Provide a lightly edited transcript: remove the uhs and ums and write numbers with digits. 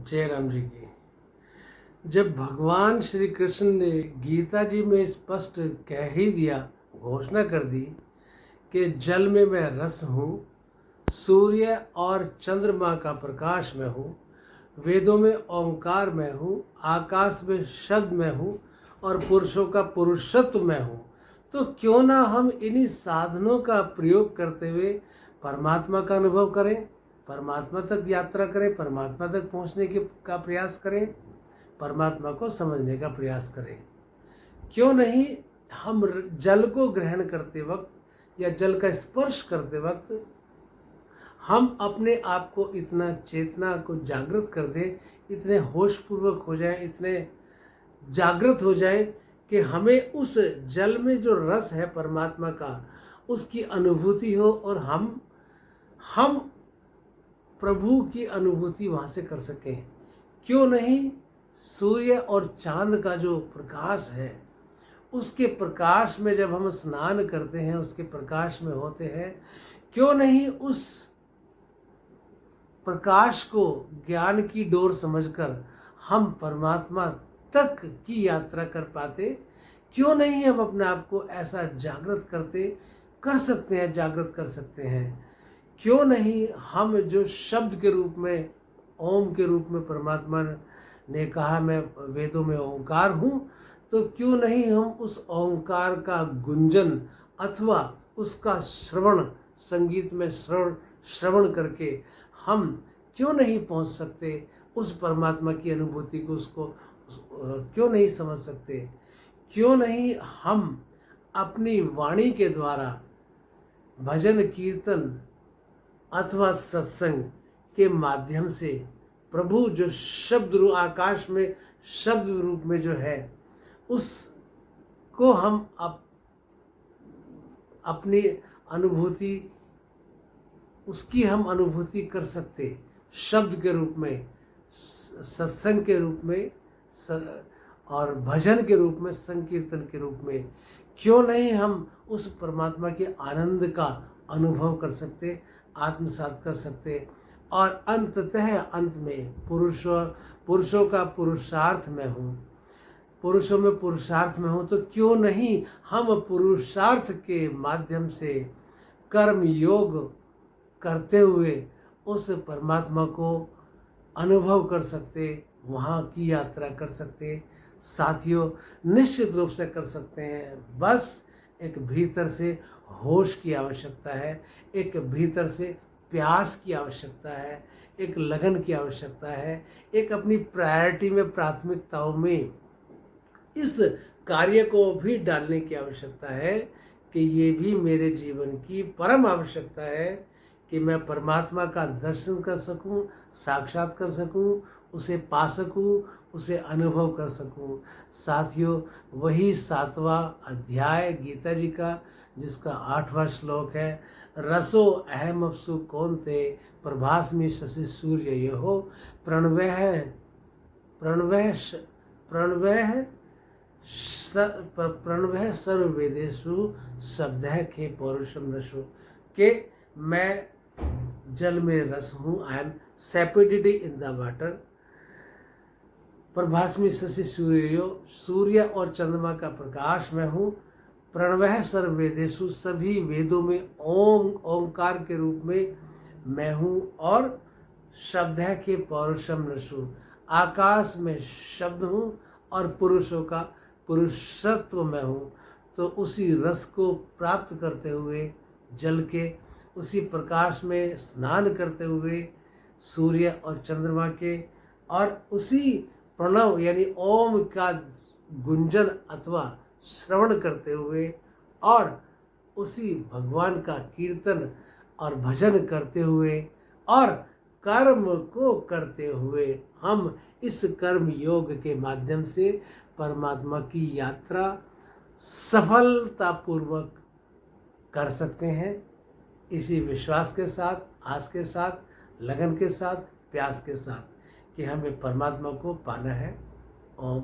जय राम जी की। जब भगवान श्री कृष्ण ने गीता जी में स्पष्ट कह ही दिया, घोषणा कर दी कि जल में मैं रस हूँ, सूर्य और चंद्रमा का प्रकाश मैं हूँ, वेदों में ओंकार मैं हूँ, आकाश में शब्द मैं हूँ और पुरुषों का पुरुषत्व मैं हूँ, तो क्यों ना हम इन्हीं साधनों का प्रयोग करते हुए परमात्मा का अनुभव करें, परमात्मा तक यात्रा करें, परमात्मा तक पहुँचने का प्रयास करें, परमात्मा को समझने का प्रयास करें। क्यों नहीं हम जल को ग्रहण करते वक्त या जल का स्पर्श करते वक्त हम अपने आप को इतना चेतना को जागृत कर दें, इतने होशपूर्वक हो जाएं, इतने जागृत हो जाएं कि हमें उस जल में जो रस है परमात्मा का, उसकी अनुभूति हो और हम प्रभु की अनुभूति वहाँ से कर सकें। क्यों नहीं सूर्य और चांद का जो प्रकाश है, उसके प्रकाश में जब हम स्नान करते हैं, उसके प्रकाश में होते हैं, क्यों नहीं उस प्रकाश को ज्ञान की डोर समझकर हम परमात्मा तक की यात्रा कर पाते। क्यों नहीं हम अपने आप को ऐसा जागृत कर सकते हैं, जागृत कर सकते हैं। क्यों नहीं हम जो शब्द के रूप में, ओम के रूप में परमात्मा ने कहा मैं वेदों में ओंकार हूँ, तो क्यों नहीं हम उस ओंकार का गुंजन अथवा उसका श्रवण, संगीत में श्रवण करके हम क्यों नहीं पहुँच सकते उस परमात्मा की अनुभूति को, उसको क्यों नहीं समझ सकते। क्यों नहीं हम अपनी वाणी के द्वारा भजन कीर्तन अथवा सत्संग के माध्यम से प्रभु जो शब्द रूप, आकाश में शब्द रूप में जो है, उसको हम अपनी अनुभूति, उसकी हम अनुभूति कर सकते, शब्द के रूप में, सत्संग के रूप में और भजन के रूप में, संकीर्तन के रूप में। क्यों नहीं हम उस परमात्मा के आनंद का अनुभव कर सकते, आत्मसात कर सकते और अंततः अंत में पुरुषों का पुरुषार्थ में हूँ, पुरुषों में पुरुषार्थ में हूँ, तो क्यों नहीं हम पुरुषार्थ के माध्यम से कर्म योग करते हुए उस परमात्मा को अनुभव कर सकते, वहाँ की यात्रा कर सकते। साथियों, निश्चित रूप से कर सकते हैं। बस एक भीतर से होश की आवश्यकता है, एक भीतर से प्यास की आवश्यकता है, एक लगन की आवश्यकता है, एक अपनी प्रायोरिटी में, प्राथमिकताओं में इस कार्य को भी डालने की आवश्यकता है कि ये भी मेरे जीवन की परम आवश्यकता है कि मैं परमात्मा का दर्शन कर सकूं, साक्षात कर सकूं, उसे पा सकूं, उसे अनुभव कर सकूं। साथियों, वही 7वां अध्याय गीता जी का, जिसका 8वां श्लोक है, रसो अहम अपसु कौन्ते प्रभास्मि शशि सूर्य यो प्रणवः सर्ववेदेषु शब्दः खे पौरुषम रसो, के मैं जल में रस हूँ, I am sapidity in the water. प्रभास्मि शशि सूर्यो, सूर्य और चंद्रमा का प्रकाश मैं हूँ। प्रणवः सर्ववेदेषु, सभी वेदों में ओंकार के रूप में मैं हूँ। और शब्द है कि पौरुषम रसु, आकाश में शब्द हूँ और पुरुषों का पुरुषत्व मैं हूँ। तो उसी रस को प्राप्त करते हुए, जल के उसी प्रकाश में स्नान करते हुए, सूर्य और चंद्रमा के, और उसी प्रणव यानी ओम का गुंजन अथवा श्रवण करते हुए, और उसी भगवान का कीर्तन और भजन करते हुए और कर्म को करते हुए हम इस कर्म योग के माध्यम से परमात्मा की यात्रा सफलतापूर्वक कर सकते हैं। इसी विश्वास के साथ, आस के साथ, लगन के साथ, प्यास के साथ कि हमें परमात्मा को पाना है। ओम